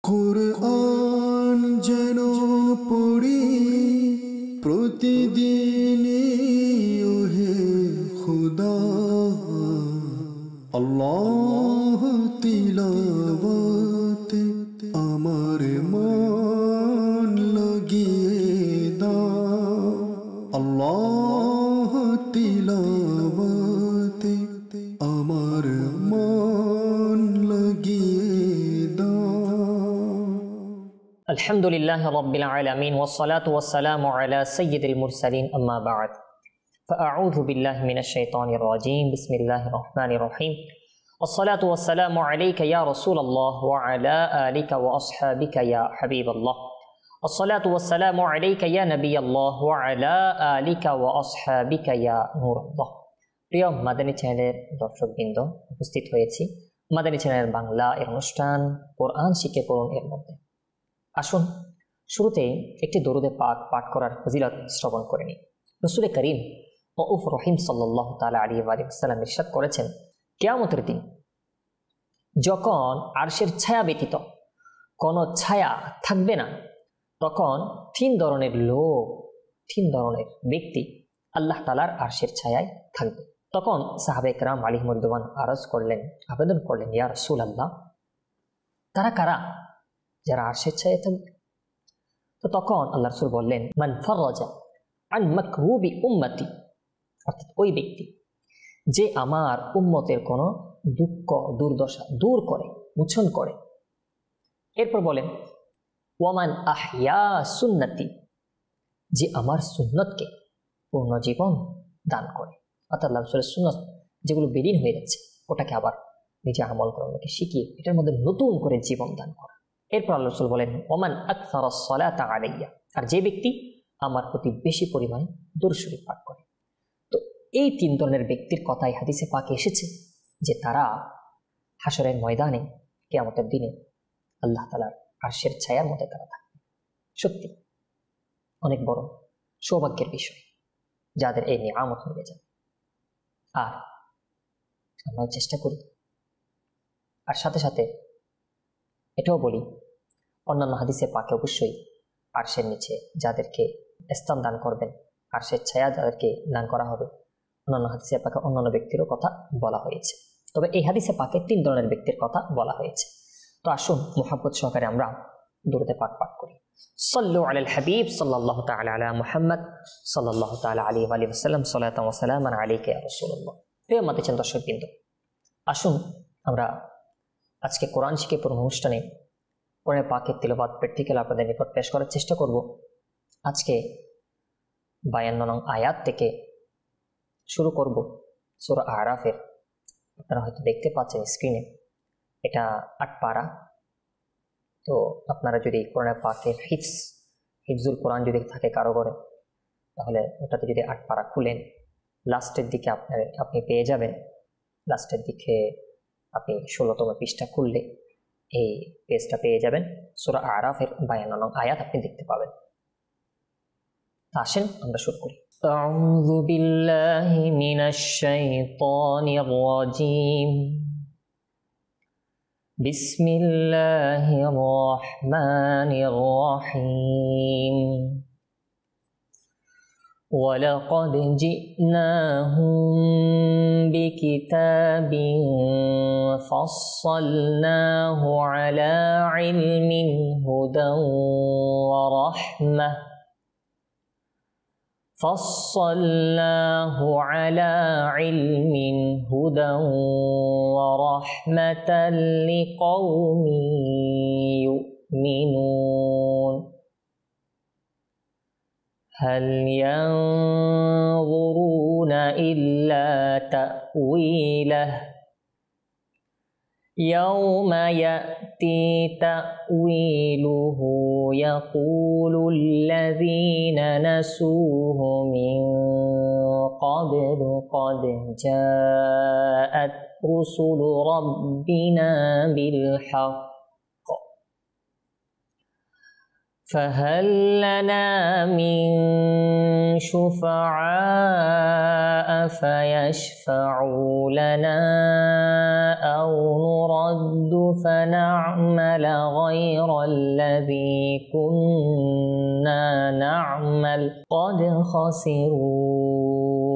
কুরআন যেন পড়ি প্রতিদিন ওহে খুদা, আল্লাহ তিলাওয়াতে আমার মন লাগিয়ে দাও, আল্লাহ তিলাওয়াতে আমার মন লাগিয়ে দাও। আলহামদুলিল্লাহ রাব্বিল আলামিন ওয়াসসালাতু ওয়াসসালামু আলা সাইয়্যিদিল মুরসালিন আম্মা বা'দ ফাআউযু বিল্লাহি মিনাশ শাইতানির রাজীম বিসমিল্লাহির রহমানির রহিম ওয়াসসালাতু ওয়াসসালামু আলাইকা ইয়া রাসূলুল্লাহ ওয়া আলা আলিকা ওয়া আসহাবিকা ইয়া হাবিবাল্লাহ ওয়াসসালাতু ওয়াসসালামু আলাইকা ইয়া নবিয়াল্লাহ ওয়া আলা আলিকা ওয়া আসহাবিকা ইয়া নূরুল্লাহ। প্রিয় মাদানী চ্যানেলের দর্শকবৃন্দ, উপস্থিত হয়েছি মাদানী চ্যানেলের বাংলা এর অনুষ্ঠান কোরআন শিখে পড়ুন এর মধ্যে। আসুন শুরুতে একটি দরুদে পাক পাঠ করার ফজিলত শ্রবণ করে নিই। রাসূল করিম রউফ রহিম সাল্লাল্লাহু তাআলা আলাইহি ওয়া সাল্লাম ইরশাদ করেছেন, কিয়ামতের দিন যখন আরশের ছায়া ব্যতীত কোনো ছায়া থাকবে না, তখন তিন ধরনের লোক, তিন ধরনের ব্যক্তি আল্লাহ তাআলার আরশের ছায়ায় থাকবে। তখন সাহাবায়ে কেরাম আলাইহিম রিদওয়ান আরজ করলেন, আবেদন করলেন, ইয়া রাসূলুল্লাহ, তারা কারা যারা আরশের ছায়ায় থাকবে? তো তখন আল্লাহ রাসূল বললেন, মান ফারাজা আন মাকরুবি উম্মতি, অর্থাৎ ওই ব্যক্তি যে আমার উম্মতের কোনো দুঃখ দুর্দশা দূর করে, মোচন করে। এরপর বলেন, ওয়ামান আহইয়া সুন্নতি, যে আমার সুন্নতকে পূর্ণ জীবন দান করে। অর্থাৎ আল্লাহ রাসূলের সুন্নত যেগুলো বেদিন হয়ে যাচ্ছে, ওটাকে আবার নিজে আমল করে, ওটাকে শিখিয়ে এটার মধ্যে নতুন করে জীবন দান করা। এরপর আল্লাহ রাসূল বলেন, ওমান আকসারাস সালাতা আলাইয়া, আর যে ব্যক্তি আমার প্রতি বেশি পরিমাণে দুরূদ শরীফ পাঠ করে। তো এই তিন ধরনের ব্যক্তির কথাই হাদিসে পাকে এসেছে যে তারা হাসরের ময়দানে কিয়ামতের দিনে আল্লাহ তাআলার আরশের ছায়ার মধ্যে তারা থাকবে। সত্যি অনেক বড় সৌভাগ্যের বিষয় যাদের এই নিয়ামত মিলে যাবে। আর আমরা চেষ্টা করি, আর সাথে সাথে এটাও বলি, অন্যান্য হাদিসে পাকে অবশ্যই আরশের নিচে যাদেরকে স্থান দান করবেন, আরশের ছায়া যাদেরকে দান করা হবে, অন্যান্য হাদিসে পাকে অন্যান্য ব্যক্তিরও কথা বলা হয়েছে। তবে এই হাদিসে পাকে তিন ধরনের ব্যক্তির কথা বলা হয়েছে। তো আসুন মুহাব্বত সহকারে আমরা দরুদে পাক পাঠ করি। সাল্লু আলাল হাবিব সাল্লাল্লাহু তাআলা আলা মুহাম্মদ সাল্লাল্লাহু তাআলা আলাইহি ওয়া সাল্লাম, সালাতান ওয়া সালামান আলাইকা ইয়া রাসূলুল্লাহ। প্রিয় মাতাচ্ছেন দর্শকবৃন্দ, আসুন আমরা আজকে কোরআন শিখে পড়ুন অনুষ্ঠানে কোরআন পাকের তিলাওয়াত প্র্যাকটিক্যাল আপনাদের নিকট পেশ করার চেষ্টা করব। আজকে 52 নং আয়াত থেকে শুরু করব সূরা আরাফের। আপনারা হয়তো দেখতে পাচ্ছেন স্ক্রিনে, এটা 8 পারা। তো আপনারা যদি কোরআন পাকের হিফজুল কোরআন যদি থাকে কারো ঘরে, তাহলে ওটাতে যদি 8 পারা খুলেন, লাস্টের দিকে আপনি পেয়ে যাবেন, লাস্টের দিকে আপনি 16তম পৃষ্ঠা খুললে এই পেজটা পেয়ে যাবেন। সূরা আরাফের 52 নং আয়াত আপনি দেখতে পাবেন। আসেন আমরা শুরু করি। আউযু বিল্লাহি মিনাশ শাইতানির রাজীম, বিসমিল্লাহির রহমানির রহিম। وَلَقَدْ جِئْنَاهُمْ بِكِتَابٍ فَصَّلْنَاهُ عَلَى عِلْمٍ هُدًى وَرَحْمَةً لِقَوْمٍ يُؤْمِنُونَ هل ينظرون إلا تأويله يوم يأتي تأويله يقول الذين نسوه من قبل قد جاءت رسل ربنا بالحق فهل لنا من شفعاء فيشفعوا لنا أو نرد فنعمل غير الذي كنا نعمل قد خسروا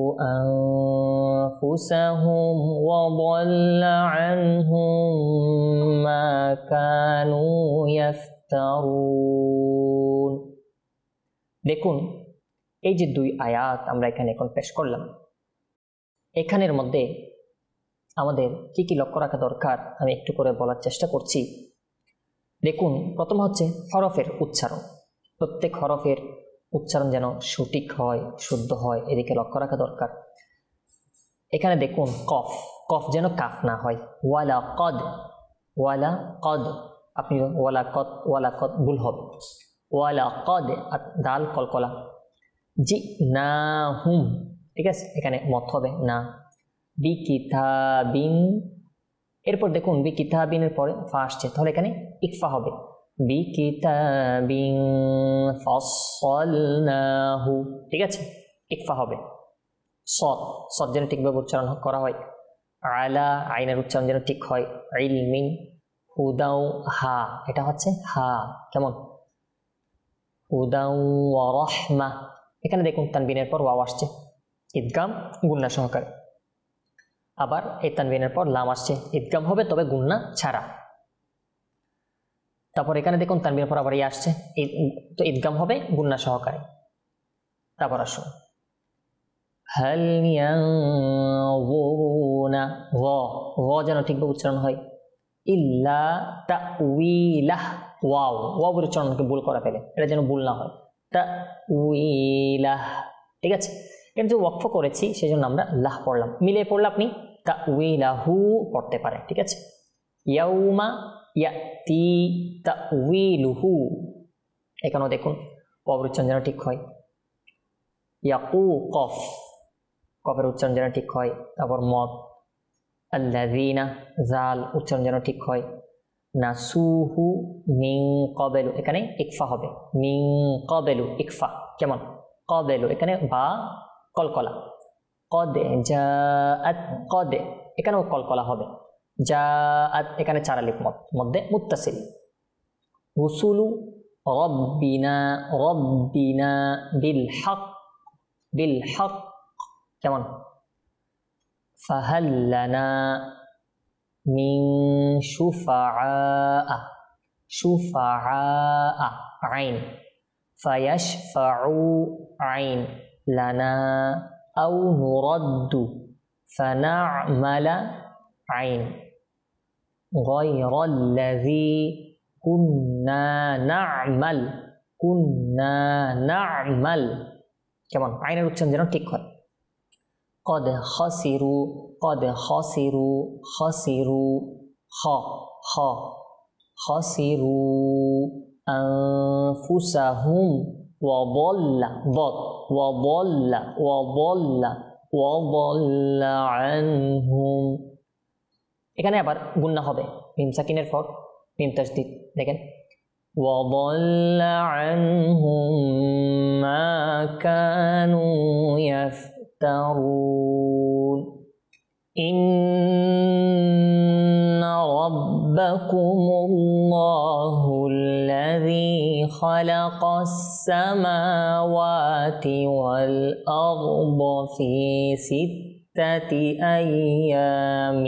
أنفسهم وضل عنهم ما كانوا يفترون। দেখুন এই যে দুই আয়াত আমরা এখানে এখন পেশ করলাম, এখানের মধ্যে আমাদের কি কি লক্ষ্য রাখা দরকার আমি একটু করে বলার চেষ্টা করছি। দেখুন, প্রথম হচ্ছে হরফের উচ্চারণ। প্রত্যেক হরফের উচ্চারণ যেন সঠিক হয়, শুদ্ধ হয়, এদিকে লক্ষ্য রাখা দরকার। এখানে দেখুন কফ, কফ যেন কাফ না হয়। ওয়ালা কদ, ওয়ালা কদ, আপনি ওয়ালা কদ ভুল হবে। ওয়ালা কদ, দাল কলকলা। জি না হুম, ঠিক আছে, এখানে মত হবে না। বি কিতাবিন, এরপর দেখুন বি কিতাবিনের পরে ফা আসছে, তাহলে এখানে ইকফা হবে। বি কিতাবিন ফাসসালনাহু, ঠিক আছে, ইকফা হবে। সদ, সদ যেন ঠিকভাবে উচ্চারণ করা হয়। আলা, আইনের উচ্চারণ যেন ঠিক হয়। ইলমিন, হুদাও, হা, এটা হচ্ছে হা, কেমন? হুদাও ওয়া রাহমা। এখানে দেখুন তানবিনের পর ওয়াও আসছে, ইদগাম গুন্না সহকারে। আবার এই তানবিনের পর লাম আসছে, ইদগাম হবে তবে গুন্না ছাড়া। তারপর এখানে দেখুন তানবিনের পর আবার ইয়ে আসছে, তো ইদগাম হবে গুন্না সহকারে। তারপর আসুন হাল ইয়ানজুরুনা, গ যেন ঠিকভাবে উচ্চারণ হয়। ইল্লা তাউইলাহ, ওয়াও, ওয়াও উচ্চারণকে ভুল করা ফেলে, এটা যেন ভুল না হয়। তাউইলাহ, ঠিক আছে। এখানে যে ওয়াকফ করেছি সেই জন্য আমরা লাহ পড়লাম, মিলিয়ে পড়লে আপনি তাউইলাহু পড়তে পারেন, ঠিক আছে। ইয়াউমা ইয়াতি তাউইলুহু, এখানেও দেখুন ওয়াও উচ্চারণ যেন ঠিক হয়। ইয়াকু, কফ, কফের উচ্চারণ যেন ঠিক হয়। তারপর মদ, আল্লাযীনা, জাল উচ্চারণ যেন ঠিক হয়। নাসুহু মিন ক্বাবলু, এখানে ইকফা হবে। মিন ক্বাবলু, ইকফা, কেমন? ক্বাবলু, এখানে বা কলকলা। কদ জাআত, কদ, এখানেও কলকলা হবে। জাআত, এখানে চার আলিফ মধ্যে মুত্তাসিল। রুসুলু রব্বিনা, রব্বিনা বিল হক, বিল হক, কেমন? ফাহাল লানা মিন শুফাআ, শুফাআ, আইন। ফায়াশফাউ, আইন। লানা আও নুরাদ্দু ফানা'মালা, আইন। গায়রাল্লাযী কুন্না না'মাল, কুন্না না'মাল, কেমন? আইনের উচ্চারণ যেন ঠিক হয়। কদ খাসিরু, কদ খাসিরু, খাসিরু, খ, খ, খাসিরু আনফুসাহুম ওয়া দাল্লা, বদ, ওয়া দাল্লা, ওয়া দাল্লা, ওয়া দাল্লা আনহুম। এখানে আবার গুন্না হবে, মিম সাকিনের পর মিম তাসদীদ, দেখেন। ওয়া দাল্লা আনহুম মা কানু يفترون إن ربكم الله الذي خلق السماوات والأرض في 6 أيام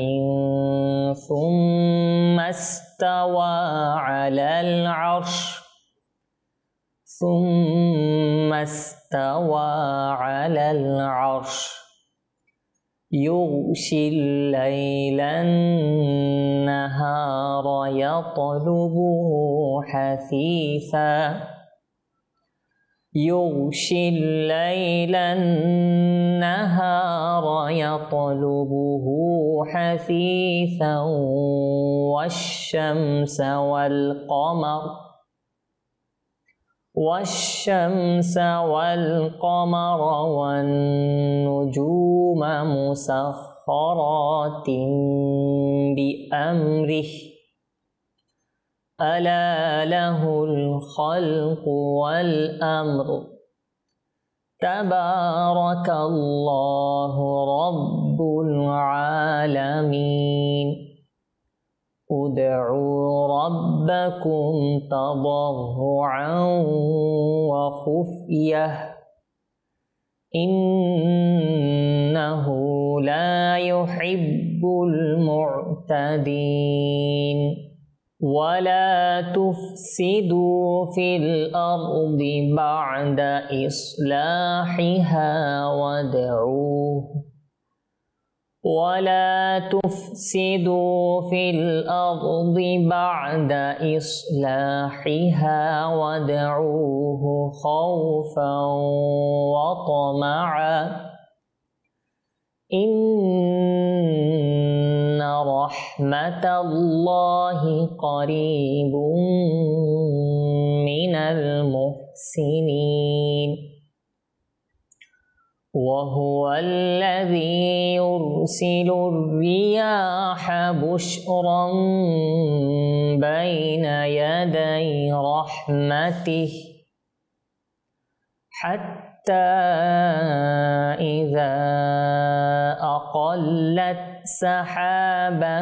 ثم استوى على العرش، ثم استوى على العرش يغشي الليل النهار يطلبه حثيثا، يغشي الليل النهار يطلبه حثيثا والشمس والقمر، والشمس والقمر والنجوم مسخرات بأمره ألا له الخلق والأمر تبارك الله رب العالمين ادعوا ربكم تضرعا وخفية إنه لا يحب المعتدين ولا تفسدوا في الأرض بعد إصلاحها وادعوه خوفا وطمعا إن رحمة الله قريب من المحسنين وهو الذي يرسل الرياح بشرا بين يدي رحمته حتى إذا أقلت سحابا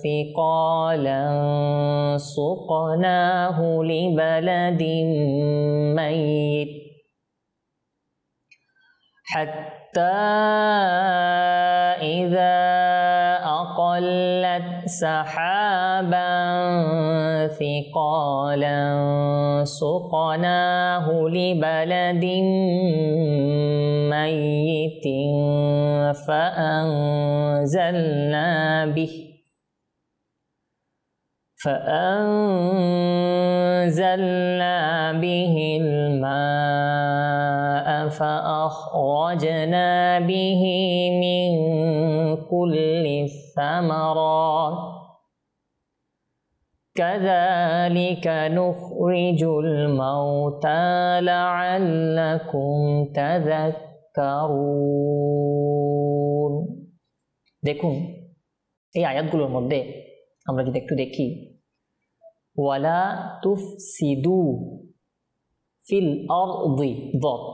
ثقالا سقناه لبلد ميت حتى إذا أقلت سحابا ثقالا سقناه لبلد ميت فأنزلنا به الماء فأخرجنا به من كل الثمرات كذلك نخرج الموتى لعلكم تذكرون। দেখুন এই আয়াতগুলোর মধ্যে আমরা যদি একটু দেখি ওয়ালা তুফসিদু ফিল আরদি দত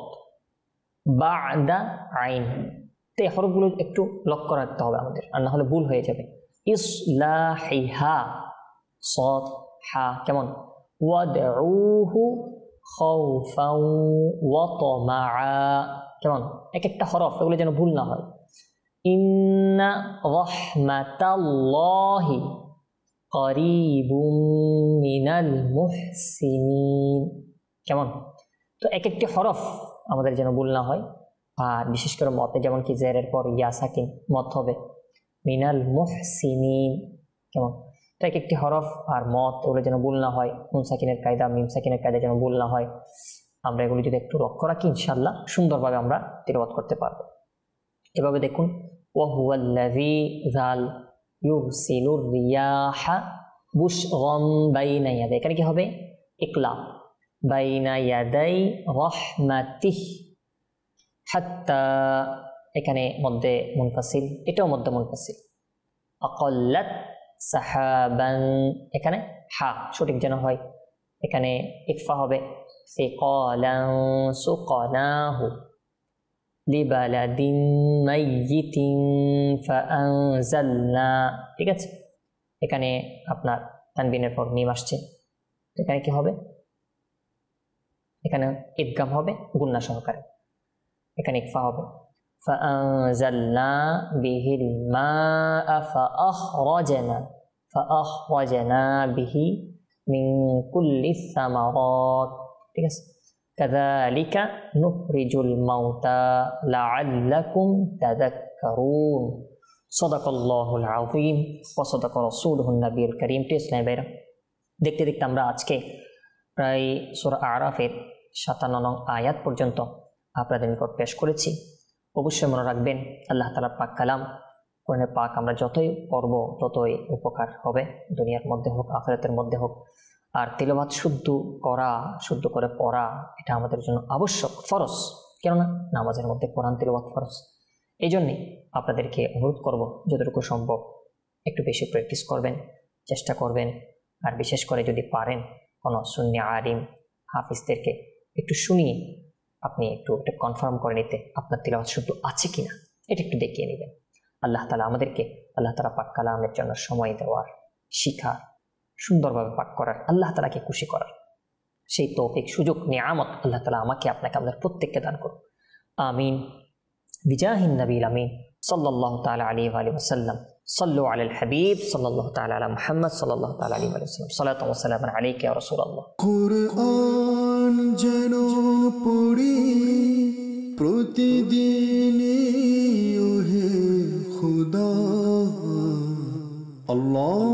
বা'দা আইন, তো এই হরফগুলো একটু লক্ষ্য রাখতে হবে আমাদের, আর না হলে ভুল হয়ে যাবে। ইসলাহিহা সদ হা কেমন, ওয়াদউহু খাউফাও ওয়া তামাআ কেমন, এক একটা হরফ এগুলো যেন ভুল না হয়। ইন্না রাহমাতাল্লাহি করিবুম মিনাল মুহসিনিন কেমন, তো এক একটি হরফ আমাদের যেন ভুল না হয়। আর বিশেষ করে মতে যেমন কি জেরের পর ইয়া সাকিন মত হবে মিনাল মুহসিনিন কেমন, তো এক একটি হরফ আর মত এগুলো যেন ভুল না হয়। নুন সাকিনের কায়দা মিম সাকিনের কায়দা যেন ভুল না হয়। আমরা এগুলো যদি একটু লক্ষ্য রাখি ইনশাআল্লাহ সুন্দরভাবে আমরা তিলাওয়াত করতে পারবো। এভাবে দেখুন ওয়া হুয়াল্লাযী যাল ইউরসিলুর রিয়াহা বুশরাম বাইনা ইয়াদাই, এখানে কি হবে ইকলাব বাইনা ইয়াদাই রাহমাতিহি হাত্তা, এখানে মধ্যে মুনফাসিল, এটাও মধ্যে মুনফাসিল। আকাল্লাত সাহাবান, এখানে হা সঠিক যেন হয়, এখানে ইকফা হবে সিকালান সুকনাহু লিবালাদিন মাইয়িতিন ফাআনজালনা, ঠিক আছে। এখানে আপনার তানবিনের পর মিম আসছে, এখানে কি হবে, এখানে ইদগাম হবে গুন্না সহকারে, এখানে ইকফা হবে ফাআনজালনা বিহিল মাআ ফাআখরাজনা বিহি মিন কুল্লি সামারাত, ঠিক আছে। কাযালিকা নুখরিজুল মাউতা লাআল্লাকুম তাযাক্কারুন। সাদাকাল্লাহুল আযীম ওয়া সাদাকা রাসূলুহুন নবিয়ুল কারীম। ইসলামী ভাইরা, দেখতে দেখতে আমরা আজকে প্রায় সূরা আরাফের 57 নং আয়াত পর্যন্ত আপনাদের নিকট পেশ করেছি। অবশ্যই মনে রাখবেন আল্লাহ তাআলার পাক কালাম কোরআনের পাক আমরা যতই পড়ব ততই উপকার হবে, দুনিয়ার মধ্যে হোক আখিরাতের মধ্যে হোক। আর তিলাওয়াত শুদ্ধ করে পড়া এটা আমাদের জন্য আবশ্যক, ফরজ, কেননা নামাজের মধ্যে কোরআন তিলাওয়াত ফরজ। এই জন্যে আপনাদেরকে অনুরোধ করব যতটুকু সম্ভব একটু বেশি প্র্যাকটিস করবেন, চেষ্টা করবেন আর বিশেষ করে যদি পারেন কোনো সুন্নি আলিম হাফিজদেরকে একটু শুনিয়ে আপনি একটু এটা কনফার্ম করে নিতে আপনার তিলাওয়াত শুদ্ধ আছে কিনা এটা একটু দেখিয়ে নেবেন। আল্লাহ তাআলা আমাদেরকে আল্লাহ তাআলা পাক কালামের জন্য সময় দেওয়ার, শিখার, সুন্দরভাবে পাক করার, আল্লাহ তাআলাকে খুশি করার সেই তৌফিক, সুযোগ, নিয়ামত আল্লাহ তাআলা আমাকে আপনাকে আমাদের প্রত্যেককে দান করুন। আমিন বিজাহিন নবীল আমিন সাল্লাল্লাহু তাআলা আলাইহি ওয়া আলিহি ওয়াসাল্লাম। সাল্লু আলাল হাবিব সাল্লাল্লাহু তাআলা আলা মুহাম্মদ সাল্লাল্লাহু তাআলা আলাইহি ওয়া সাল্লাম। সালাতু ওয়া সালামুন আলাইকা ইয়া রাসূলুল্লাহ। কুরআন যেন পড়ি প্রতিদিন ওহে খুদা, আল্লাহ